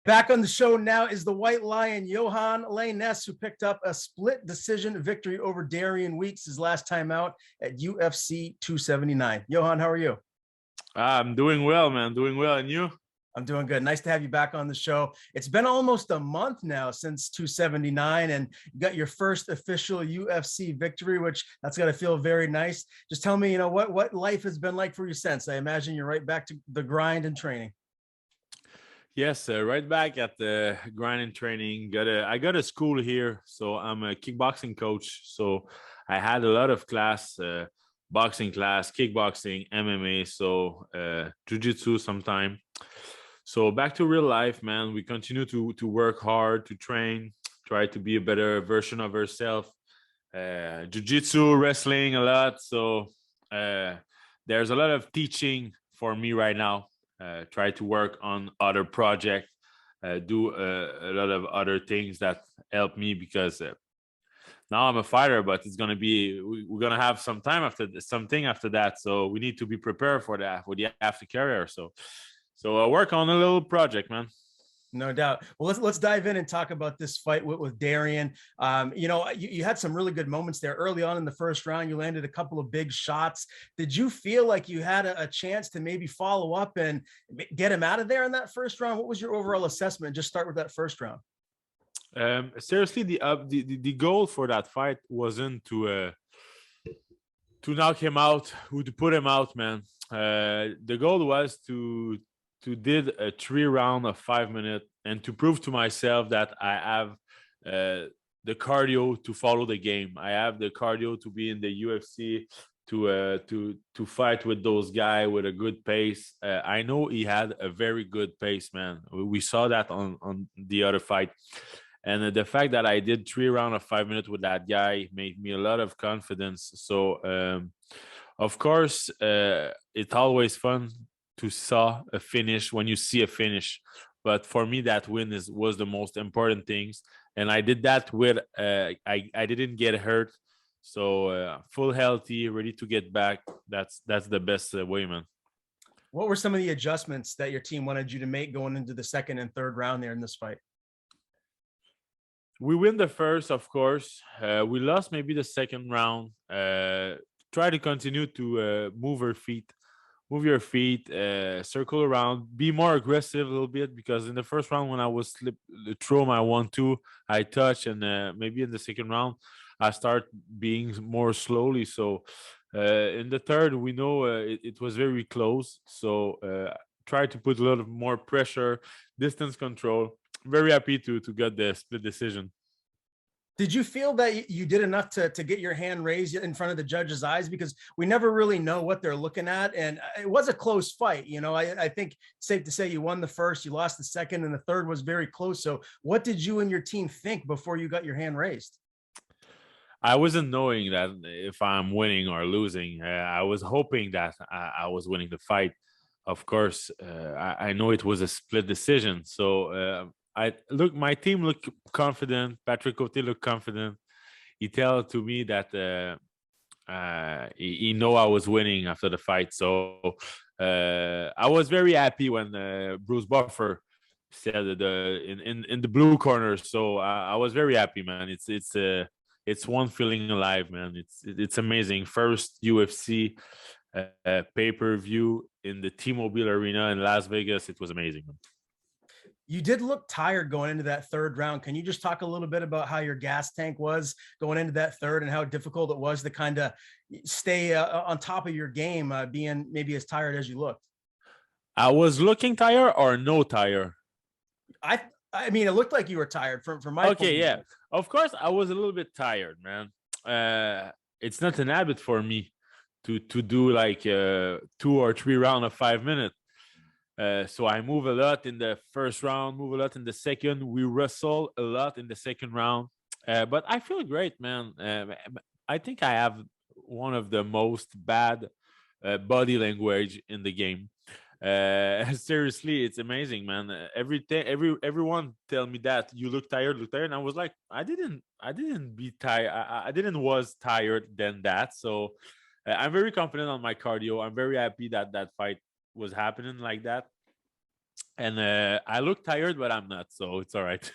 Back on the show now is the White Lion, Yohan Lainesse, who picked up a split decision victory over Darian Weeks his last time out at UFC 279. Yohan, how are you? I'm doing well, man. Doing well. And you? I'm doing good. Nice to have you back on the show. It's been almost a month now since 279, and you got your first official UFC victory, which that's got to feel very nice. Just tell me, what life has been like for you since. I imagine you're right back to the grind and training. Yes, right back at the grind and training. I got a school here, so I'm a kickboxing coach. So I had a lot of class, boxing class, kickboxing, MMA, so jiu-jitsu sometime. So back to real life, man. We continue to work hard, to train, try to be a better version of ourselves. Jiu-jitsu, wrestling a lot. So there's a lot of teaching for me right now. Try to work on other projects, do a lot of other things that help me because now I'm a fighter, but it's gonna be we're gonna have some time after something after that. So we need to be prepared for that for the after career. So I work on a little project, man. No doubt. Well, let's dive in and talk about this fight with Darian. You had some really good moments there early on in the first round. You landed a couple of big shots. Did you feel like you had a chance to maybe follow up and get him out of there in that first round? What was your overall assessment? Just start with that first round. Seriously, the goal for that fight wasn't to knock him out, to put him out, man. The goal was to did a 3-round of 5 minutes and to prove to myself that I have the cardio to follow the game. I have the cardio to be in the UFC, to fight with those guys with a good pace. I know he had a very good pace, man. We saw that on the other fight. And the fact that I did 3 rounds of 5 minutes with that guy made me a lot of confidence. So, of course, it's always fun to saw a finish when you see a finish, but for me that win was the most important things, and I did that with I didn't get hurt, so full healthy, ready to get back. That's the best way, man. What were some of the adjustments that your team wanted you to make going into the second and third round there in this fight? We win the first, of course. We lost maybe the second round. Try to continue to move your feet, circle around, be more aggressive a little bit, because in the first round when I was throw my 1-2, I touch, and maybe in the second round I start being more slowly. So in the third, we know it was very close, so try to put a little more pressure, distance control. Very happy to get the split decision. Did you feel that you did enough to get your hand raised in front of the judge's eyes? Because we never really know what they're looking at. And it was a close fight. I think it's safe to say you won the first, you lost the second, and the third was very close. So what did you and your team think before you got your hand raised? I wasn't knowing that if I'm winning or losing. I was hoping that I was winning the fight. Of course, I know it was a split decision. So my team looked confident. Patrick Cote looked confident. He told to me that he know I was winning after the fight. So I was very happy when Bruce Buffer said in the blue corner. So I was very happy, man. It's one feeling alive, man. It's amazing. First UFC pay-per-view in the T-Mobile Arena in Las Vegas. It was amazing, man. You did look tired going into that third round. Can you just talk a little bit about how your gas tank was going into that third and how difficult it was to kind of stay on top of your game, being maybe as tired as you looked? I was looking tired or no tired? I mean, it looked like you were tired from my point of view. Yeah. Of course, I was a little bit tired, man. It's not an habit for me to do like 2 or 3 rounds of 5 minutes. So I move a lot in the first round, move a lot in the second. We wrestle a lot in the second round. But I feel great, man. I think I have one of the most bad body language in the game. Seriously, it's amazing, man. Everyone tell me that you look tired, and I was like, I didn't be tired. I didn't was tired than that. So I'm very confident on my cardio. I'm very happy that fight was happening like that. And I look tired, but I'm not, so it's all right.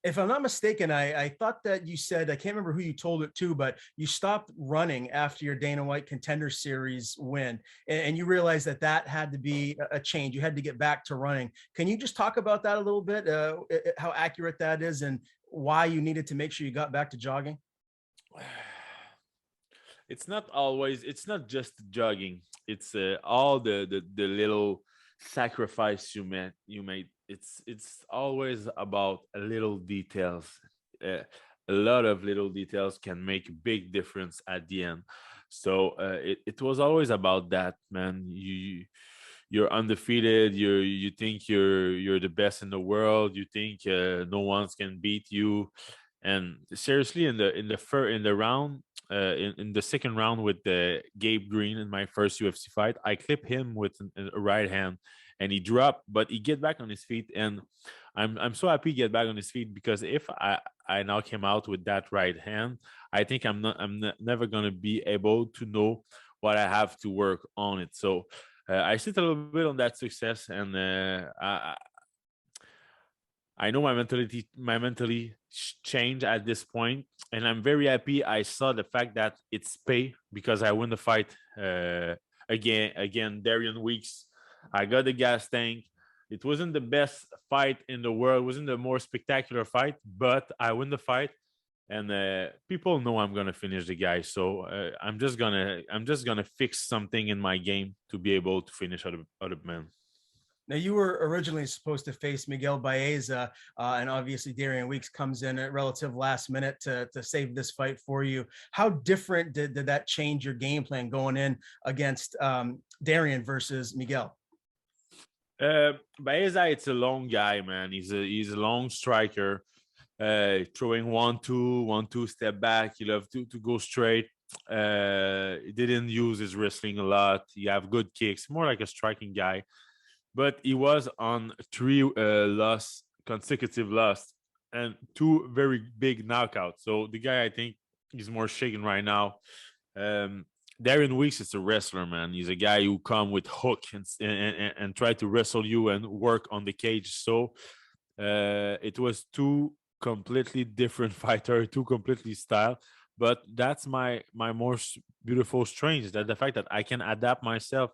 If I'm not mistaken, I thought that you said, I can't remember who you told it to, but you stopped running after your Dana White Contender Series win, and you realized that that had to be a change. You had to get back to running. Can you just talk about that a little bit? How accurate that is, and why you needed to make sure you got back to jogging? It's not always, it's not just jogging. It's all the little sacrifice you made. It's always about little details. uh, a lot of little details can make a big difference at the end. So it was always about that, man. You're undefeated. You think you're the best in the world. You think no one's can beat you. And seriously, in the round, in the second round with the Gabe Green in my first UFC fight, I clip him with a right hand, and he dropped, but he get back on his feet, and I'm so happy he get back on his feet, because if I knock him out with that right hand, I think never gonna be able to know what I have to work on it. So I sit a little bit on that success, and I know my mentally changed at this point, and I'm very happy. I saw the fact that it's pay, because I win the fight again. Darian Weeks, I got the gas tank. It wasn't the best fight in the world. It wasn't the more spectacular fight, but I win the fight, and people know I'm gonna finish the guy. So I'm just gonna fix something in my game to be able to finish other men. Now, you were originally supposed to face Miguel Baeza, and obviously Darian Weeks comes in at relative last minute to save this fight for you. How different did that change your game plan going in against Darian versus Miguel? Baeza, it's a long guy, man. He's a long striker, throwing 1-2, 1-2 step back. He loves to go straight. He didn't use his wrestling a lot. He have good kicks, more like a striking guy. But he was on three consecutive loss, and two very big knockouts. So the guy, I think, is more shaken right now. Um, Darian Weeks is a wrestler, man. He's a guy who come with hook and try to wrestle you and work on the cage. So it was two completely different fighter, two completely style. But that's my most beautiful strength, is that the fact that I can adapt myself.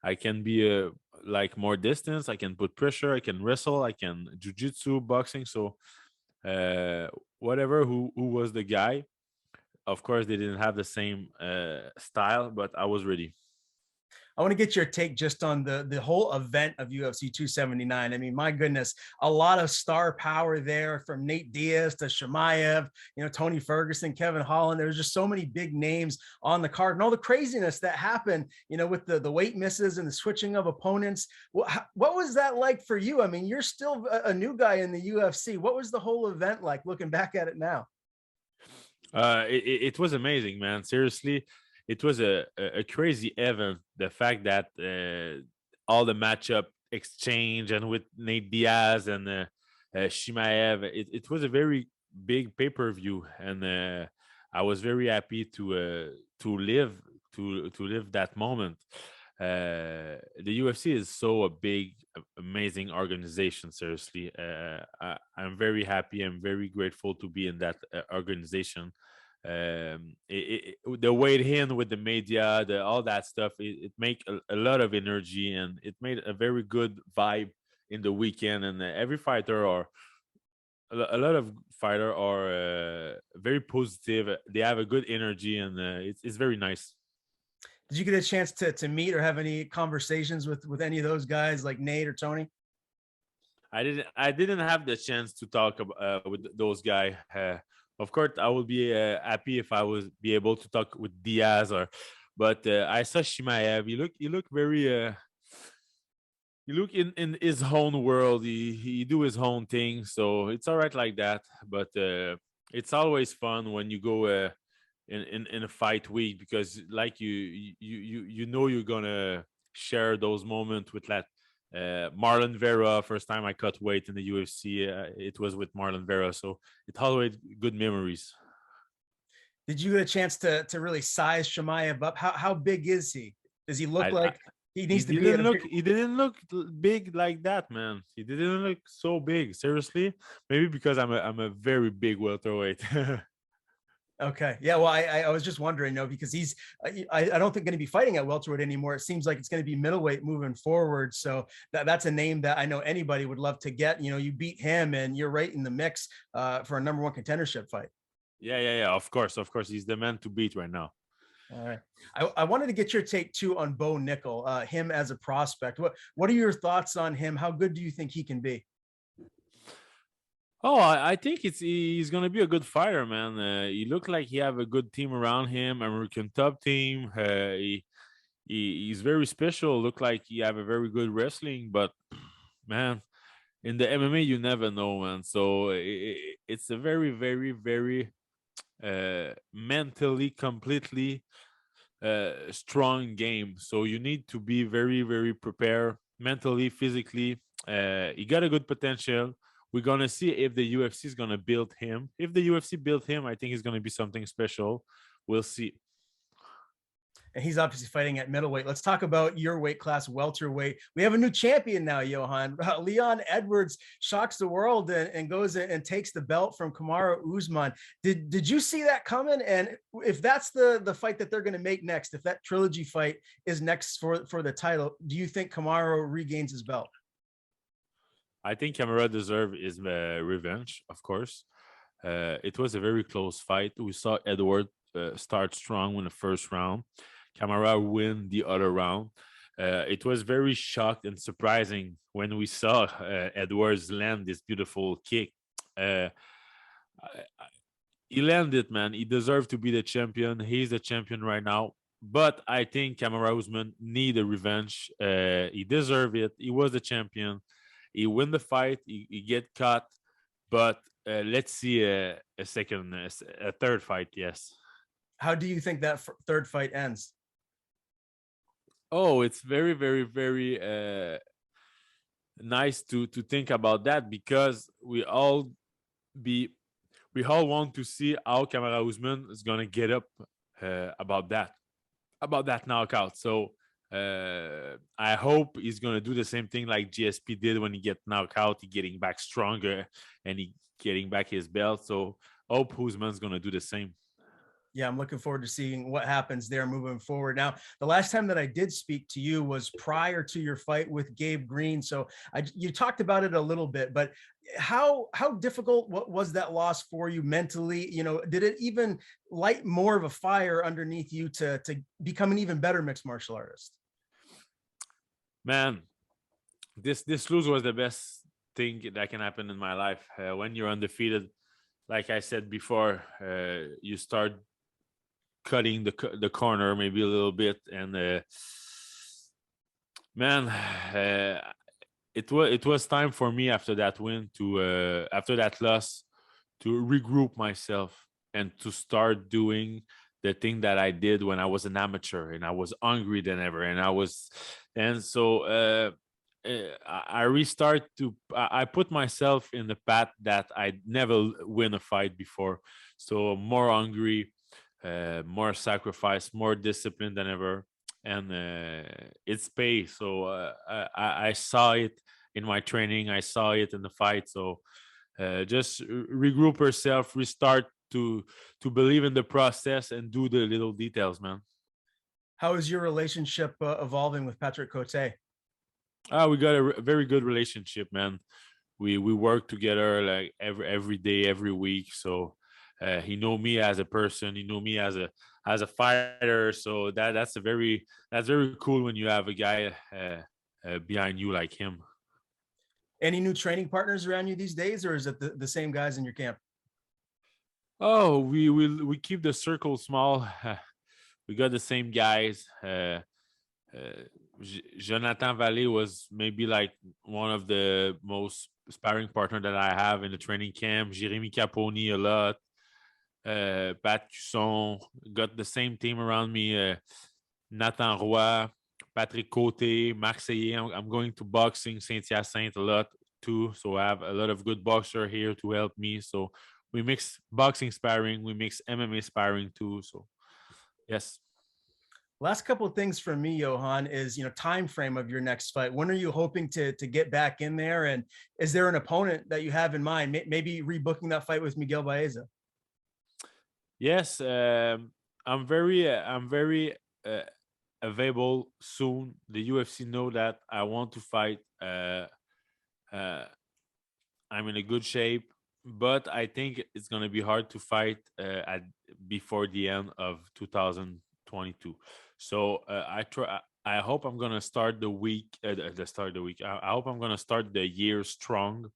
I can be like more distance. I can put pressure. I can wrestle. I can jujitsu, boxing. So whatever who was the guy, of course they didn't have the same style, but I was ready. I want to get your take just on the whole event of UFC 279. I mean, my goodness, a lot of star power there, from Nate Diaz to Shemaev, Tony Ferguson, Kevin Holland. There's just so many big names on the card, and all the craziness that happened, with the weight misses and the switching of opponents. What was that like for you? I mean, you're still a new guy in the UFC. What was the whole event like, looking back at it now? It was amazing, man. Seriously, it was a crazy event. The fact that all the matchup exchange, and with Nate Diaz and Shimaev, it was a very big pay-per-view, and I was very happy to live that moment. The UFC is so a big, amazing organization. Seriously, I'm very happy. I'm very grateful to be in that organization. The weight in with the media, all that stuff, it make a lot of energy, and it made a very good vibe in the weekend. And every fighter, or a lot of fighter, are very positive. They have a good energy, and it's very nice. Did you get a chance to meet or have any conversations with any of those guys, like Nate or Tony? I didn't have the chance to talk with those guys. Of course, I would be happy if I was be able to talk with Diaz, but I saw Shimaev. He look very he look in his own world. He do his own thing, so it's all right like that. But it's always fun when you go in a fight week, because like you know you're gonna share those moments with that. Marlon Vera, first time I cut weight in the UFC, it was with Marlon Vera, so it always good memories. Did you get a chance to really size Shemaev up? How big is he? Does he look I like? He He needs to be at didn't a look. big. He didn't look big like that, man. He didn't look so big. Seriously, maybe because I'm a very big welterweight. Okay. Yeah. Well, I was just wondering, because he's, I don't think going to be fighting at welterweight anymore. It seems like it's going to be middleweight moving forward. So that's a name that I know anybody would love to get. You beat him and you're right in the mix for a number one contendership fight. Yeah. Of course, he's the man to beat right now. All right. I wanted to get your take too on Bo Nickel, him as a prospect. What are your thoughts on him? How good do you think he can be? Oh, I think he's gonna be a good fighter, man. He looked like he have a good team around him, American top team. He's very special. Look like he have a very good wrestling, but man, in the MMA you never know, man. So it's a very, very, very mentally completely strong game. So you need to be very, very prepared mentally, physically. He got a good potential. We're gonna see if the UFC is gonna build him. If the UFC build him, I think it's gonna be something special. We'll see. And he's obviously fighting at middleweight. Let's talk about your weight class, welterweight. We have a new champion now, Yohan. Leon Edwards shocks the world and goes and takes the belt from Kamaru Usman. Did you see that coming? And if that's the fight that they're going to make next, if that trilogy fight is next for the title, do you think Kamaru regains his belt? I think Camara deserve his revenge, of course. It was a very close fight. We saw Edward start strong in the first round. Camara win the other round. It was very shocked and surprising when we saw Edwards land this beautiful kick. He landed, man. He deserved to be the champion. He's the champion right now. But I think Kamaru Usman need a revenge. He deserved it. He was the champion. He win the fight. He get caught. But let's see a third fight. Yes. How do you think that third fight ends? Oh, it's very, very, very nice to think about that because we all want to see how Kamaru Usman is gonna get up about that knockout. So I hope he's gonna do the same thing like GSP did when he get knocked out. He getting back stronger and he getting back his belt. So hope Usman's gonna do the same. Yeah, I'm looking forward to seeing what happens there moving forward. Now, the last time that I did speak to you was prior to your fight with Gabe Green. So you talked about it a little bit, but how difficult was that loss for you mentally? Did it even light more of a fire underneath you to become an even better mixed martial artist? Man, this lose was the best thing that can happen in my life. When you're undefeated, like I said before, you start cutting the corner maybe a little bit, and man, it was time for me after that win to after that loss to regroup myself and to start doing the thing that I did when I was an amateur and I was hungry than ever, and so I restart to I put myself in the path that I never win a fight before, so more hungry, more sacrifice, more discipline than ever, and it's pay. So I saw it in my training, I saw it in the fight. So just regroup yourself, restart to believe in the process and do the little details, man. How is your relationship evolving with Patrick Cote? We got a very good relationship, man. We work together like every day, every week. So he know me as a person. He know me as a fighter. So that's very cool when you have a guy behind you like him. Any new training partners around you these days, or is it the same guys in your camp? Oh, we keep the circle small. We got the same guys. Jonathan Vallée was maybe like one of the most sparring partner that I have in the training camp. Jérémy Caponi a lot. Pat Cusson, got the same team around me. Nathan Roy, Patrick Côté, Marseillais. I'm going to boxing Saint-Hyacinthe a lot too. So I have a lot of good boxer here to help me. So we mix boxing sparring, we mix MMA sparring too. So yes. Last couple of things for me, Yohan, is time frame of your next fight. When are you hoping to get back in there? And is there an opponent that you have in mind? Maybe rebooking that fight with Miguel Baeza. Yes, I'm very available soon. The UFC know that I want to fight. Uh, I'm in a good shape, but I think it's gonna be hard to fight at before the end of 2022. So I try. I hope I'm gonna start the week. The start of the week. I hope I'm gonna start the year strong,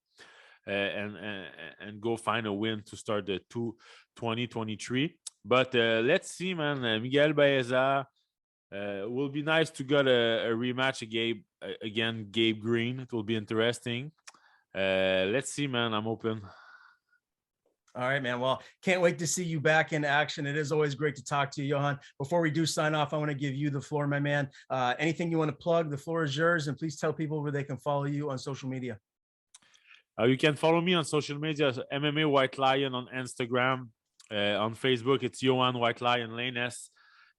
and go find a win to start the 2023. But let's see, man. Miguel Baeza. Will be nice to get a rematch again, Gabe Green. It will be interesting. Let's see, man. I'm open. All right, man. Well, can't wait to see you back in action. It is always great to talk to you, Yohan. Before we do sign off, I want to give you the floor, my man. Anything you want to plug, the floor is yours. And please tell people where they can follow you on social media. You can follow me on social media, MMA White Lion on Instagram. On Facebook, it's Yohan White Lion Lainesse.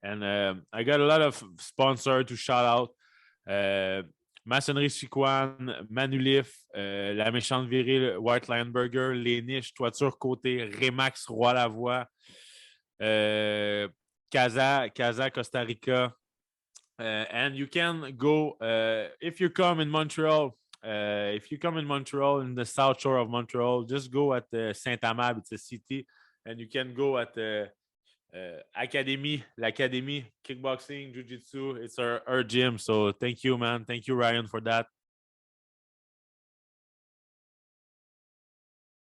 And I got a lot of sponsors to shout out. Maçonnerie Chicoine, Manulif, La Méchante Virile, White Lion Burger, Les Niches, Toiture Côté, Remax Roi-la-Voix, Casa, Costa Rica. And you can go, if you come in Montreal, in the South Shore of Montreal, just go at Saint-Amable. It's a city. And you can go at the l'Académie, kickboxing, jiu-jitsu. It's our gym. So thank you, man. Thank you, Ryan, for that.